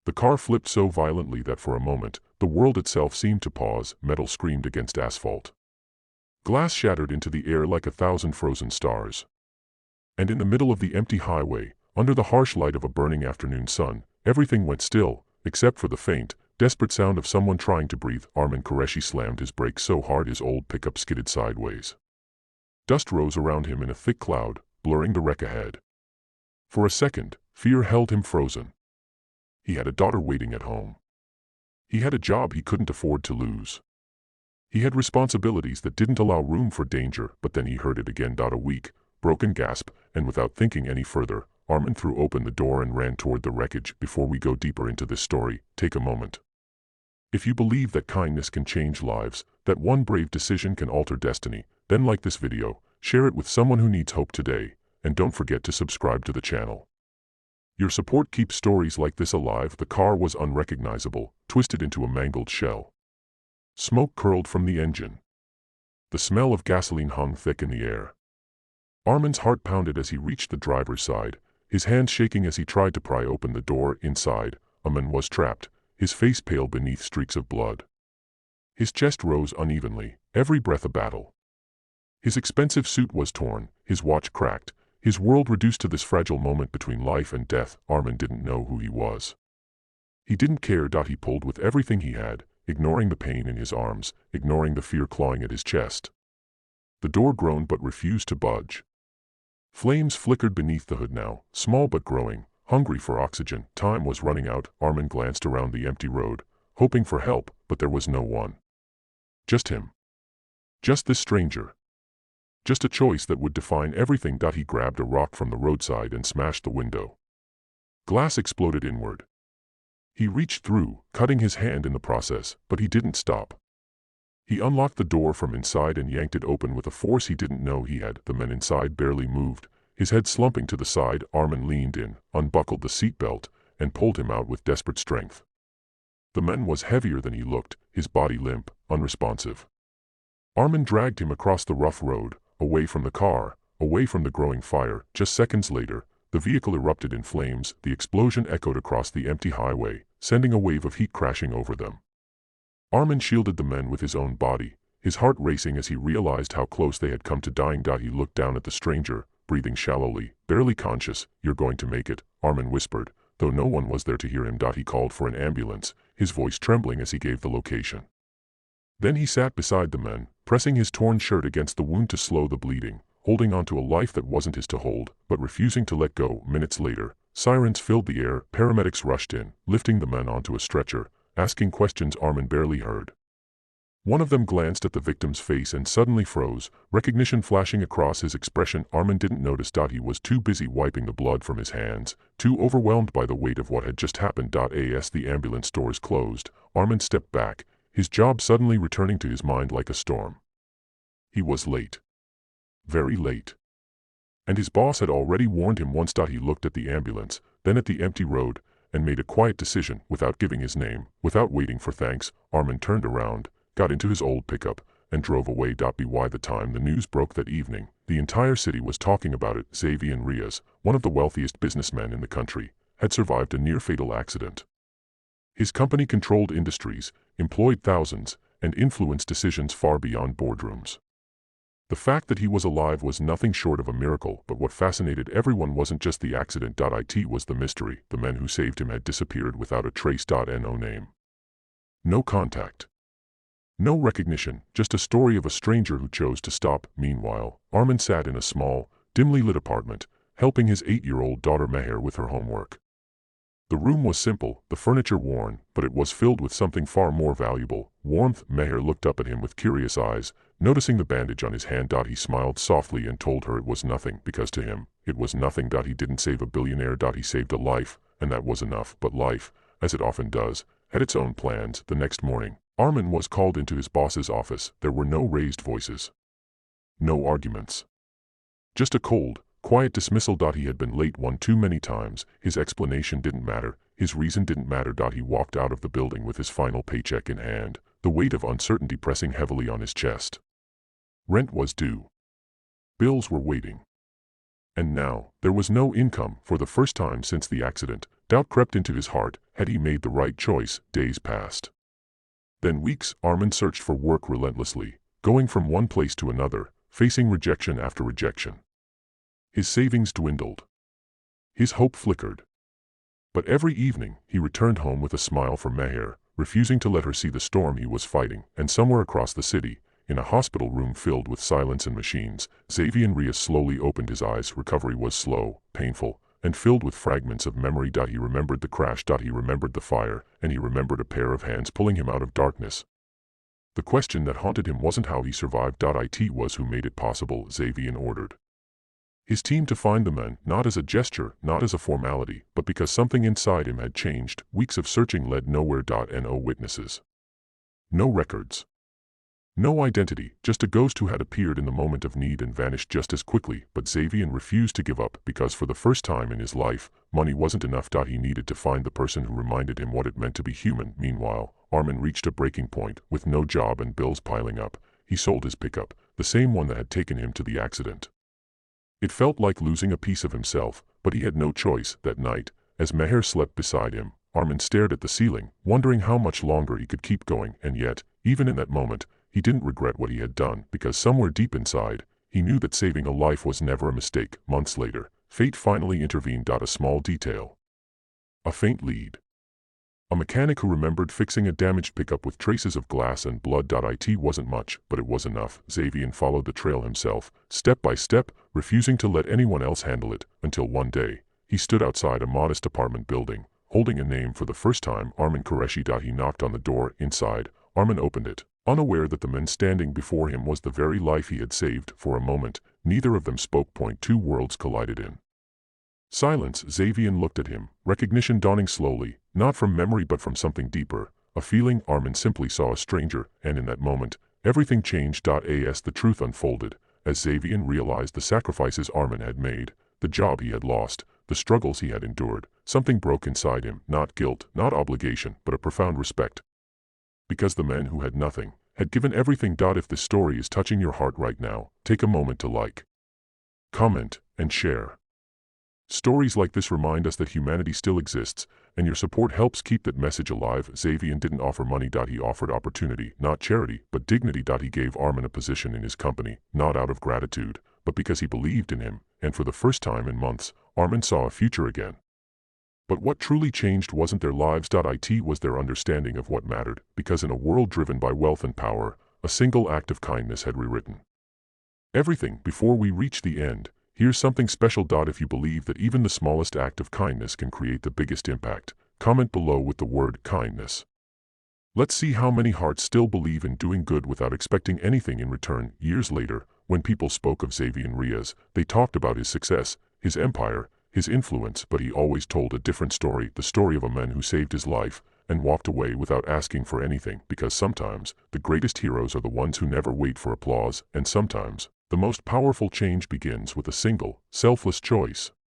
The car flipped so violently that for a moment, the world itself seemed to pause, metal screamed against asphalt. Glass shattered into the air like 1,000 frozen stars. And in the middle of the empty highway, under the harsh light of a burning afternoon sun, everything went still, except for the faint, desperate sound of someone trying to breathe. Armin Qureshi slammed his brakes so hard his old pickup skidded sideways. Dust rose around him in a thick cloud, blurring the wreck ahead. For a second, fear held him frozen. He had a daughter waiting at home. He had a job he couldn't afford to lose. He had responsibilities that didn't allow room for danger, but then he heard it again. A weak, broken gasp, and without thinking any further, Armin threw open the door and ran toward the wreckage. Before we go deeper into this story, take a moment. If you believe that kindness can change lives, that one brave decision can alter destiny, then like this video, share it with someone who needs hope today, and don't forget to subscribe to the channel. Your support keeps stories like this alive. The car was unrecognizable, twisted into a mangled shell. Smoke curled from the engine. The smell of gasoline hung thick in the air. Armin's heart pounded as he reached the driver's side, his hands shaking as he tried to pry open the door. Inside, a man was trapped, his face pale beneath streaks of blood. His chest rose unevenly, every breath a battle. His expensive suit was torn, his watch cracked, his world reduced to this fragile moment between life and death. Armin didn't know who he was. He didn't care. He pulled with everything he had, ignoring the pain in his arms, ignoring the fear clawing at his chest. The door groaned but refused to budge. Flames flickered beneath the hood now, small but growing, hungry for oxygen. Time was running out. Armin glanced around the empty road, hoping for help, but there was no one. Just him. Just this stranger. Just a choice that would define everything. He grabbed a rock from the roadside and smashed the window. Glass exploded inward. He reached through, cutting his hand in the process, but he didn't stop. He unlocked the door from inside and yanked it open with a force he didn't know he had. The man inside barely moved, his head slumping to the side. Armin leaned in, unbuckled the seatbelt, and pulled him out with desperate strength. The man was heavier than he looked, his body limp, unresponsive. Armin dragged him across the rough road, away from the car, away from the growing fire. Just seconds later, the vehicle erupted in flames. The explosion echoed across the empty highway, sending a wave of heat crashing over them. Armin shielded the men with his own body, his heart racing as he realized how close they had come to dying. He looked down at the stranger, breathing shallowly, barely conscious. "You're going to make it," Armin whispered, though no one was there to hear him. He called for an ambulance, his voice trembling as he gave the location. Then he sat beside the men, pressing his torn shirt against the wound to slow the bleeding, holding on to a life that wasn't his to hold, but refusing to let go. Minutes later, sirens filled the air. Paramedics rushed in, lifting the men onto a stretcher, asking questions Armin barely heard. One of them glanced at the victim's face and suddenly froze, recognition flashing across his expression. Armin didn't notice. He was too busy wiping the blood from his hands, too overwhelmed by the weight of what had just happened. As the ambulance doors closed, Armin stepped back, his job suddenly returning to his mind like a storm. He was late. Very late. And his boss had already warned him once. He looked at the ambulance, then at the empty road, and made a quiet decision. Without giving his name, without waiting for thanks, Armin turned around, got into his old pickup, and drove away. By the time the news broke that evening, the entire city was talking about it. Xavier Rios, one of the wealthiest businessmen in the country, had survived a near-fatal accident. His company controlled industries, employed thousands, and influenced decisions far beyond boardrooms. The fact that he was alive was nothing short of a miracle, but what fascinated everyone wasn't just the accident. It was the mystery. The men who saved him had disappeared without a trace. No name. No contact. No recognition, just a story of a stranger who chose to stop. Meanwhile, Armin sat in a small, dimly lit apartment, helping his 8-year-old daughter Meher with her homework. The room was simple, the furniture worn, but it was filled with something far more valuable, warmth. Meher looked up at him with curious eyes, noticing the bandage on his hand. He smiled softly and told her it was nothing, because to him, it was nothing. He didn't save a billionaire. He saved a life, and that was enough. But life, as it often does, had its own plans. The next morning, Armin was called into his boss's office. There were no raised voices. No arguments. Just a cold, quiet dismissal. He had been late one too many times. His explanation didn't matter, his reason didn't matter. He walked out of the building with his final paycheck in hand, the weight of uncertainty pressing heavily on his chest. Rent was due. Bills were waiting. And now, there was no income. For the first time since the accident, Doubt crept into his heart. Had he made the right choice? Days passed. Then weeks. Armin searched for work relentlessly, going from one place to another, facing rejection after rejection. His savings dwindled. His hope flickered. But every evening, he returned home with a smile for Meher, refusing to let her see the storm he was fighting. And somewhere across the city, in a hospital room filled with silence and machines, Xavier Reyes slowly opened his eyes. Recovery was slow, painful, and filled with fragments of memory. He remembered the crash. He remembered the fire, and he remembered a pair of hands pulling him out of darkness. The question that haunted him wasn't how he survived. It was who made it possible. Xavier ordered his team to find the men, not as a gesture, not as a formality, but because something inside him had changed. Weeks of searching led nowhere. No witnesses. No records. No identity, just a ghost who had appeared in the moment of need and vanished just as quickly. But Xavier refused to give up, because for the first time in his life, money wasn't enough. He needed to find the person who reminded him what it meant to be human. Meanwhile, Armin reached a breaking point. With no job and bills piling up, he sold his pickup, the same one that had taken him to the accident. It felt like losing a piece of himself, but he had no choice. That night, as Meher slept beside him, Armin stared at the ceiling, wondering how much longer he could keep going. And yet, even in that moment, he didn't regret what he had done, because somewhere deep inside, he knew that saving a life was never a mistake. Months later, fate finally intervened. A small detail. A faint lead. A mechanic who remembered fixing a damaged pickup with traces of glass and blood. It wasn't much, but it was enough. Xavier followed the trail himself, step by step, refusing to let anyone else handle it, until one day, he stood outside a modest apartment building, holding a name for the first time. Armin Qureshi. He knocked on the door. Inside, Armin opened it, unaware that the man standing before him was the very life he had saved. For a moment, neither of them spoke. Two worlds collided in silence. Xavier looked at him, recognition dawning slowly, not from memory but from something deeper, a feeling. Armin simply saw a stranger, and in that moment, everything changed. As the truth unfolded, as Xavier realized the sacrifices Armin had made, the job he had lost, the struggles he had endured, something broke inside him. Not guilt, not obligation, but a profound respect. Because the man who had nothing, had given everything. If this story is touching your heart right now, take a moment to like, comment, and share. Stories like this remind us that humanity still exists, and your support helps keep that message alive. Xavier didn't offer money. He offered opportunity, not charity, but dignity. He gave Armin a position in his company, not out of gratitude, but because he believed in him, and for the first time in months, Armin saw a future again. But what truly changed wasn't their lives. It was their understanding of what mattered, because in a world driven by wealth and power, a single act of kindness had rewritten everything. Before we reach the end, here's something special. If you believe that even the smallest act of kindness can create the biggest impact, comment below with the word kindness. Let's see how many hearts still believe in doing good without expecting anything in return. Years later, when people spoke of Xavier Reyes, they talked about his success, his empire, his influence, but he always told a different story, the story of a man who saved his life and walked away without asking for anything. Because sometimes, the greatest heroes are the ones who never wait for applause, and sometimes, the most powerful change begins with a single, selfless choice.